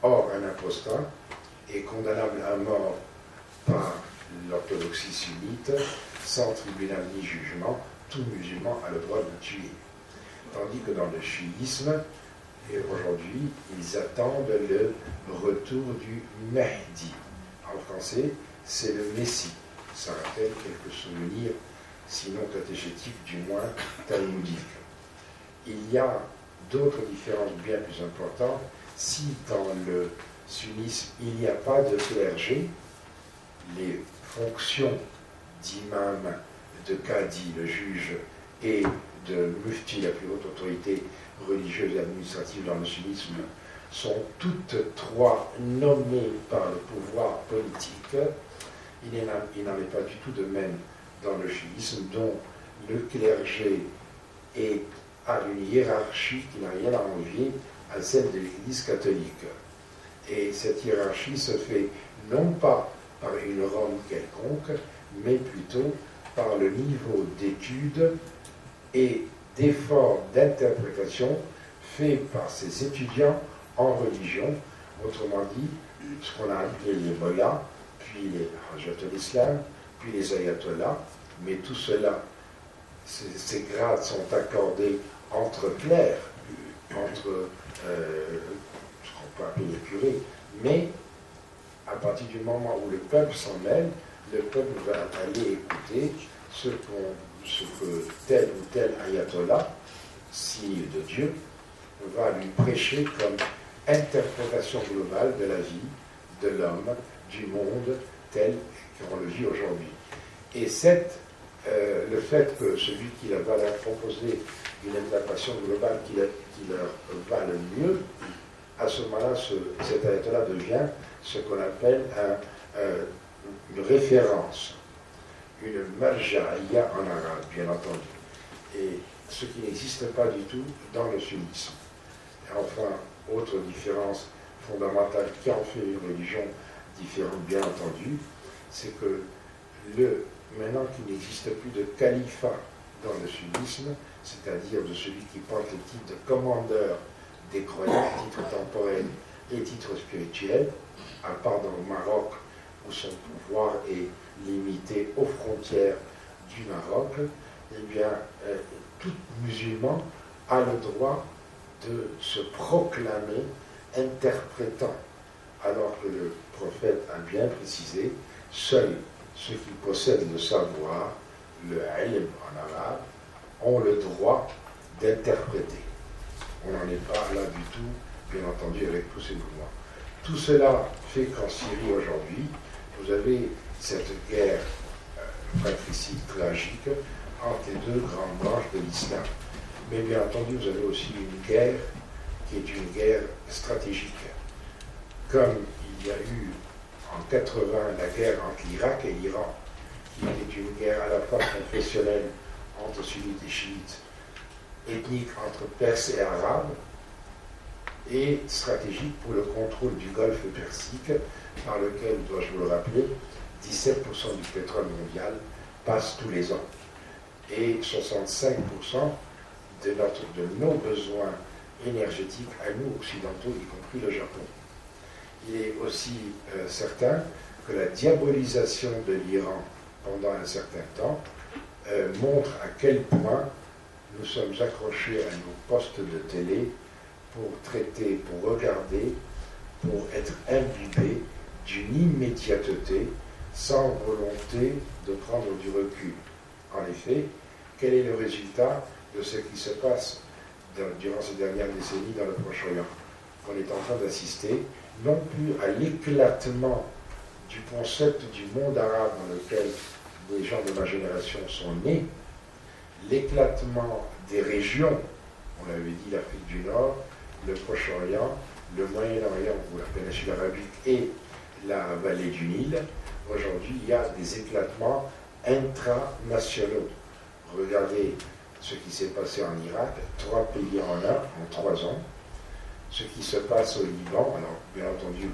Or, un apostat est condamnable à mort par l'orthodoxie sunnite, sans tribunal ni jugement. Tout musulman a le droit de tuer. Tandis que dans le chiisme, et aujourd'hui, ils attendent le retour du Mahdi. En français, c'est le Messie. Ça rappelle quelques souvenirs, sinon catégétiques, du moins talmudiques. Il y a d'autres différences bien plus importantes. Si dans le sunnisme, il n'y a pas de clergé, les fonctions d'imam, de qadi, le juge, et de mufti, la plus haute autorité religieuse et administrative dans le sunnisme, sont toutes trois nommées par le pouvoir politique. Il n'en est pas du tout de même dans le chiisme, dont le clergé a une hiérarchie qui n'a rien à envier à celle de l'Église catholique. Et cette hiérarchie se fait non pas par une Rome quelconque, mais plutôt par le niveau d'études et d'efforts d'interprétation faits par ces étudiants en religion, autrement dit, ce qu'on a appelé les mollahs, puis les hajjat al-Islam, puis les ayatollahs, mais tout cela, ces grades sont accordés entre clercs, entre ce qu'on peut appeler les curés, mais à partir du moment où le peuple s'en mêle, le peuple va aller écouter ce que tel ou tel ayatollah, signe de Dieu, va lui prêcher comme interprétation globale de la vie, de l'homme, du monde tel qu'on le vit aujourd'hui. Et le fait que celui qui va leur proposer une interprétation globale qui leur va le mieux, à ce moment-là, cet ayatollah devient ce qu'on appelle une référence, une marja'iyya en arabe, bien entendu, et ce qui n'existe pas du tout dans le sunnisme. Et enfin, autre différence fondamentale qui en fait une religion différente, bien entendu, c'est que maintenant qu'il n'existe plus de califat dans le sunnisme, c'est-à-dire de celui qui porte le titre de commandeur des croyants, titre temporel et titre spirituel, à part dans le Maroc où son pouvoir est limité aux frontières du Maroc, eh bien, tout musulman a le droit de se proclamer interprétant, alors que le prophète a bien précisé, seuls ceux qui possèdent le savoir, le ilm en arabe, ont le droit d'interpréter. On n'en est pas là du tout, bien entendu, avec tous ces mouvements. Tout cela fait qu'en Syrie aujourd'hui, vous avez cette guerre fratricide tragique entre les deux grandes branches de l'islam. Mais bien entendu, vous avez aussi une guerre qui est une guerre stratégique. Comme il y a eu en 80 la guerre entre l'Irak et l'Iran, qui était une guerre à la fois confessionnelle entre sunnites et chiites, ethnique entre Perses et Arabes, et stratégique pour le contrôle du golfe Persique, par lequel, dois-je vous le rappeler, 17% du pétrole mondial passe tous les ans, et 65% de nos besoins énergétiques à nous occidentaux, y compris le Japon. Il est aussi certain que la diabolisation de l'Iran pendant un certain temps montre à quel point nous sommes accrochés à nos postes de télé pour traiter, pour regarder, pour être imbibés d'une immédiateté sans volonté de prendre du recul. En effet, quel est le résultat de ce qui se passe durant ces dernières décennies dans le Proche-Orient? On est en train d'assister non plus à l'éclatement du concept du monde arabe dans lequel les gens de ma génération sont nés, l'éclatement des régions, on l'avait dit, l'Afrique du Nord, le Proche-Orient, le Moyen-Orient ou la péninsule arabique et la vallée du Nil. Aujourd'hui, il y a des éclatements intranationaux. Regardez ce qui s'est passé en Irak, 3 pays en 3 ans. Ce qui se passe au Liban, alors bien entendu,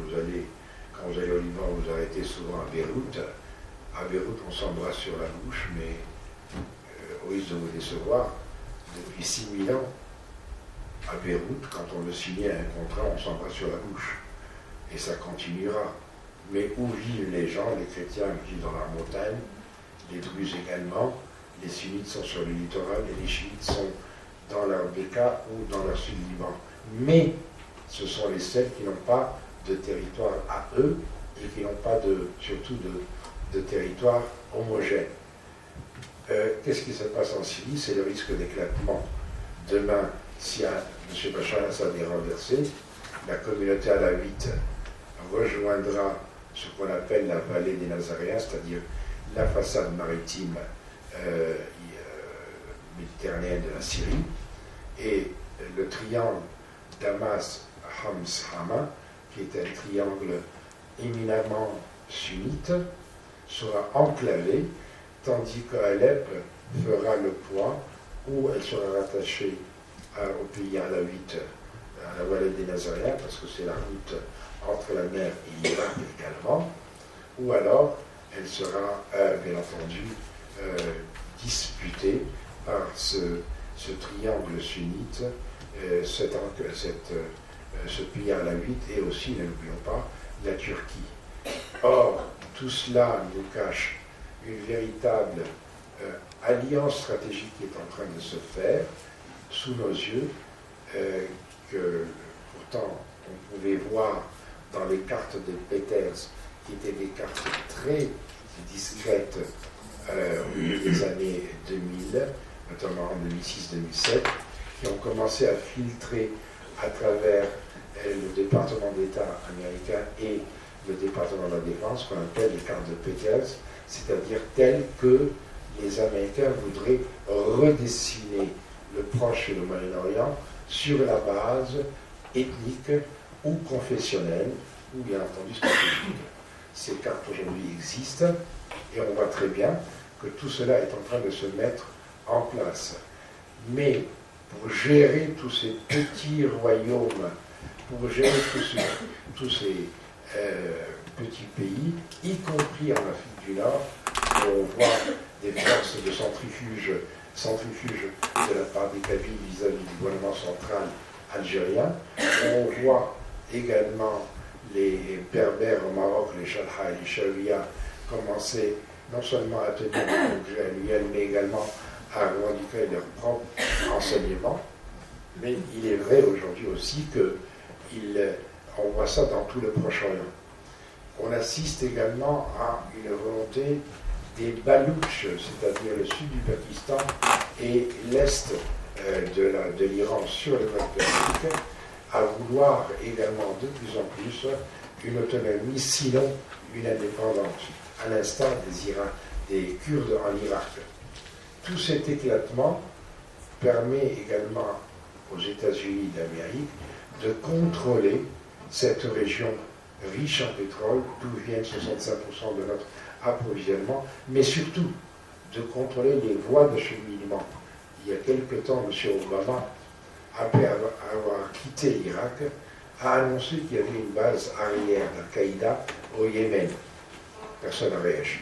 quand vous allez au Liban, vous arrêtez souvent à Beyrouth. À Beyrouth, on s'embrasse sur la bouche, mais au risque de vous décevoir, depuis 6000 ans, à Beyrouth, quand on veut signer un contrat, on s'embrasse sur la bouche. et ça continuera. Mais où vivent les gens? Les chrétiens vivent dans la montagne, les druzes également, les sunnites sont sur le littoral et les chiites sont dans leur Béka ou dans leur sud-Liban. Mais ce sont les seuls qui n'ont pas de territoire à eux et qui n'ont pas surtout de territoire homogène. Qu'est-ce qui se passe en Syrie? C'est le risque d'éclatement. Demain, si M. Bachar al-Assad est renversé, la communauté alawite rejoindra ce qu'on appelle la vallée des Nazaréens, c'est-à-dire la façade maritime méditerranéenne de la Syrie, et le triangle Damas-Hams-Hama, qui est un triangle éminemment sunnite, sera enclavé, tandis qu'Alep fera le poids où elle sera rattachée au pays alawite, à la vallée des Nazaréens, parce que c'est la route entre la mer et l'Irak également, ou alors elle sera bien entendu disputée par ce triangle sunnite, ce pays alawite et aussi, ne l'oublions pas, la Turquie. Or, tout cela nous cache une véritable alliance stratégique qui est en train de se faire sous nos yeux, que pourtant on pouvait voir dans les cartes de Peters, qui étaient des cartes très discrètes au milieu des années 2000, notamment en 2006-2007, qui ont commencé à filtrer à travers le département d'État américain et le département de la Défense, qu'on appelle les cartes de Peters, c'est-à-dire telles que les Américains voudraient redessiner le Proche et le Moyen-Orient sur la base ethnique ou confessionnelle, ou bien entendu stratégique. Ces cartes aujourd'hui existent, et on voit très bien que tout cela est en train de se mettre en place. Mais pour gérer tous ces petits royaumes, pour gérer tous ces petits pays, y compris en Afrique du Nord, où on voit des forces de centrifuge de la part des Kabyles vis-à-vis du gouvernement central algérien. On voit également les Berbères au Maroc, les Chalha et les Chaouia, commencer non seulement à tenir des congrès annuels, mais également à revendiquer leur propre enseignement. Mais il est vrai aujourd'hui aussi qu'on voit ça dans tout le Proche-Orient. On assiste également à une volonté des Balouches, c'est-à-dire le sud du Pakistan et l'est de l'Iran sur le côte persique, à vouloir également de plus en plus une autonomie, sinon une indépendance, à l'instar des Kurdes en Irak. Tout cet éclatement permet également aux États-Unis d'Amérique de contrôler cette région riche en pétrole, d'où viennent 65% de notre approvisionnement, mais surtout de contrôler les voies d'acheminement. Il y a quelque temps, M. Obama, après avoir quitté l'Irak, a annoncé qu'il y avait une base arrière d'Al-Qaïda au Yémen. Personne n'a réagi.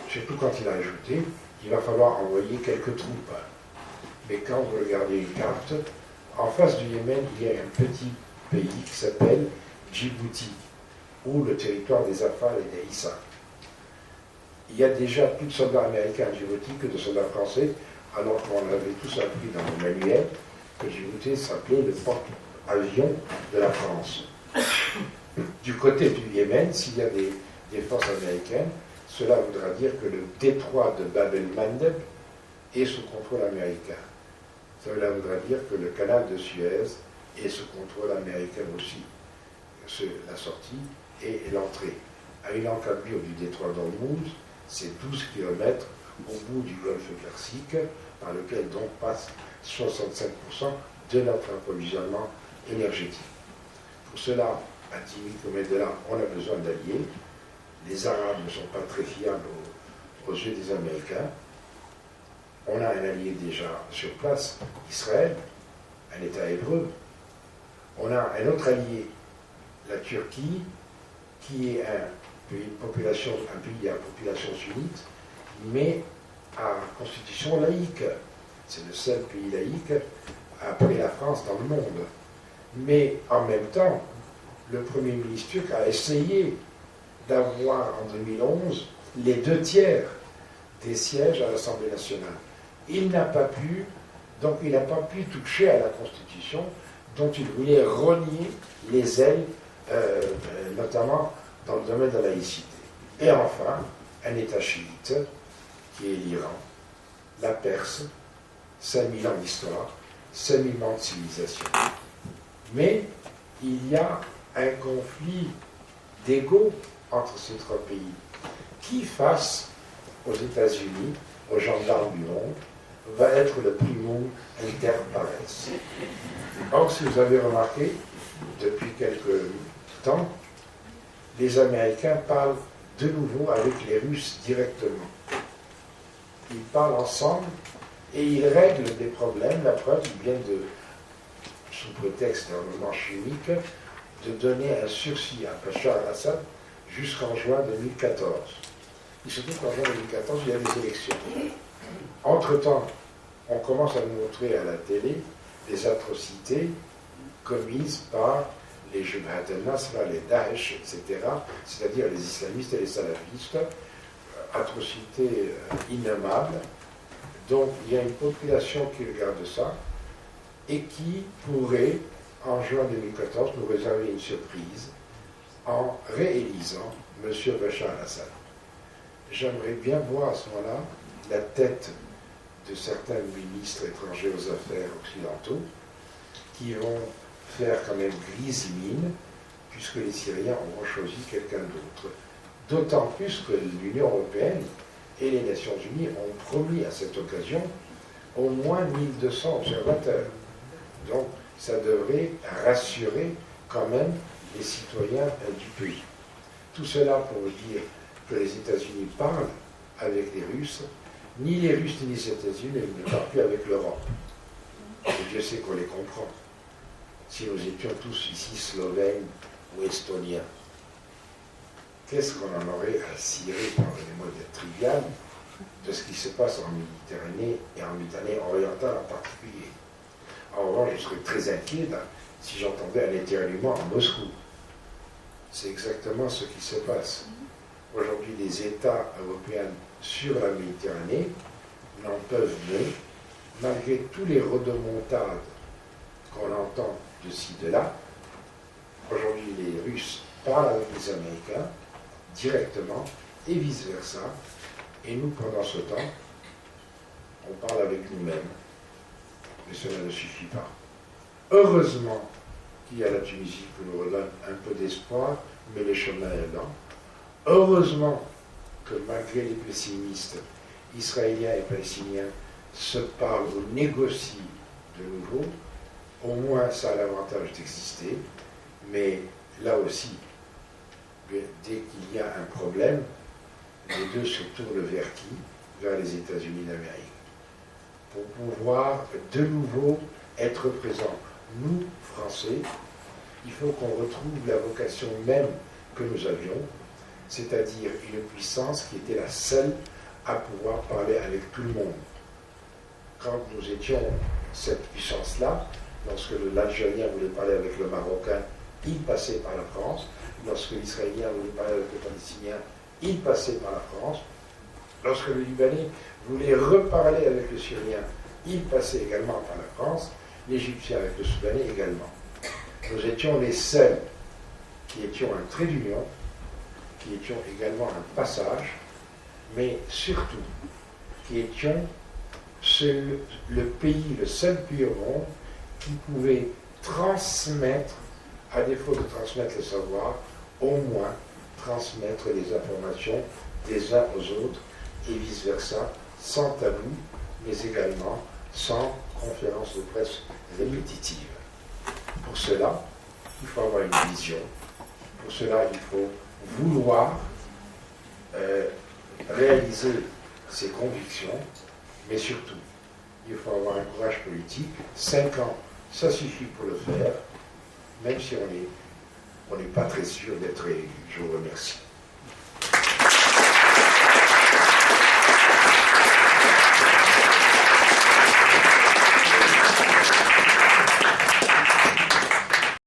Surtout quand il a ajouté qu'il va falloir envoyer quelques troupes. Mais quand vous regardez une carte, en face du Yémen, il y a un petit pays qui s'appelle Djibouti, ou le territoire des Afars et des Issa. Il y a déjà plus de soldats américains à Djibouti que de soldats français, alors qu'on avait tous appris dans le manuel que Djibouti s'appelait le porte-avions de la France. Du côté du Yémen, s'il y a des forces américaines, cela voudra dire que le détroit de Bab el-Mandeb est sous contrôle américain. Cela voudra dire que le canal de Suez est sous contrôle américain aussi. La sortie et l'entrée. À une encablure du détroit d'Ormuz, c'est 12 km au bout du golfe Persique, par lequel donc passe 65% de notre approvisionnement énergétique. Pour cela, à 10 000 km de là, on a besoin d'alliés. Les Arabes ne sont pas très fiables aux yeux des Américains. On a un allié déjà sur place, Israël, un État hébreu. On a un autre allié, la Turquie, qui est un pays à population sunnite, mais à constitution laïque. C'est le seul pays laïque après la France dans le monde. Mais en même temps, le Premier ministre turc a essayé d'avoir en 2011 les 2/3 des sièges à l'Assemblée nationale. Il n'a pas pu, donc il n'a pas pu toucher à la Constitution dont il voulait renier les ailes, notamment dans le domaine de la laïcité. Et enfin, un État chiite, qui est l'Iran, la Perse, 5000 ans d'histoire, 5000 ans de civilisation. Mais il y a un conflit d'ego entre ces trois pays qui, face aux États-Unis, aux gendarmes du monde, va être le primum inter pares. Or, si vous avez remarqué, depuis quelque temps, les Américains parlent de nouveau avec les Russes directement. Ils parlent ensemble et ils règlent des problèmes. La preuve, ils viennent de, sous prétexte d'armement chimique, de donner un sursis à Bachar al-Assad jusqu'en juin 2014. Il se trouve qu'en juin 2014, il y a des élections. Entre-temps, on commence à nous montrer à la télé des atrocités commises par les Jabhat al-Nasra, les Daesh, etc., c'est-à-dire les islamistes et les salafistes, atrocités innommables. Donc il y a une population qui regarde ça et qui pourrait, en juin 2014, nous réserver une surprise en réélisant M. Bachar al-Assad. J'aimerais bien voir à ce moment-là la tête de certains ministres étrangers aux affaires occidentaux qui vont faire quand même grise mine, puisque les Syriens auront choisi quelqu'un d'autre. D'autant plus que l'Union européenne et les Nations Unies ont promis à cette occasion au moins 1200 observateurs. Donc ça devrait rassurer quand même les citoyens du pays. Tout cela pour vous dire que les États-Unis parlent avec les Russes, ni les Russes ni les États-Unis ne parlent plus avec l'Europe. Et Dieu sait qu'on les comprend. Si nous étions tous ici Slovènes ou Estoniens, qu'est-ce qu'on en aurait à cirer, pardonnez-moi d'être trivial, de ce qui se passe en Méditerranée et en Méditerranée orientale en particulier. En revanche, je serais très inquiet si j'entendais un éternuement à Moscou. C'est exactement ce qui se passe. Aujourd'hui, les États européens sur la Méditerranée n'en peuvent mieux, malgré tous les rodomontades qu'on entend de ci, de là. Aujourd'hui, les Russes parlent avec les Américains directement et vice-versa. Et nous, pendant ce temps, on parle avec nous-mêmes. Mais cela ne suffit pas. Heureusement qu'il y a la Tunisie qui nous redonne un peu d'espoir, mais le chemin est lent. Heureusement que malgré les pessimistes, Israéliens et Palestiniens se parlent ou négocient de nouveau. Au moins, ça a l'avantage d'exister. Mais là aussi, dès qu'il y a un problème, les deux se tournent vers qui? Vers les États-Unis d'Amérique. Pour pouvoir de nouveau être présents. Nous, Français, il faut qu'on retrouve la vocation même que nous avions, c'est-à-dire une puissance qui était la seule à pouvoir parler avec tout le monde. Quand nous étions cette puissance-là, lorsque l'Algérien voulait parler avec le Marocain, il passait par la France. Lorsque l'Israélien voulait parler avec le Palestinien, il passait par la France. Lorsque le Libanais voulait reparler avec le Syrien, il passait également par la France. L'Égyptien avec le Soudanais également. Nous étions les seuls qui étions un trait d'union, qui étions également un passage, mais surtout qui étions le pays, le seul pays au monde qui pouvait transmettre, à défaut de transmettre le savoir, au moins transmettre les informations des uns aux autres et vice-versa, sans tabou, mais également sans conférence de presse répétitive. Pour cela, il faut avoir une vision. Pour cela, il faut vouloir réaliser ses convictions, mais surtout, il faut avoir un courage politique. 5 ans, ça suffit pour le faire, même si on n'est pas très sûr d'être élu. Je vous remercie.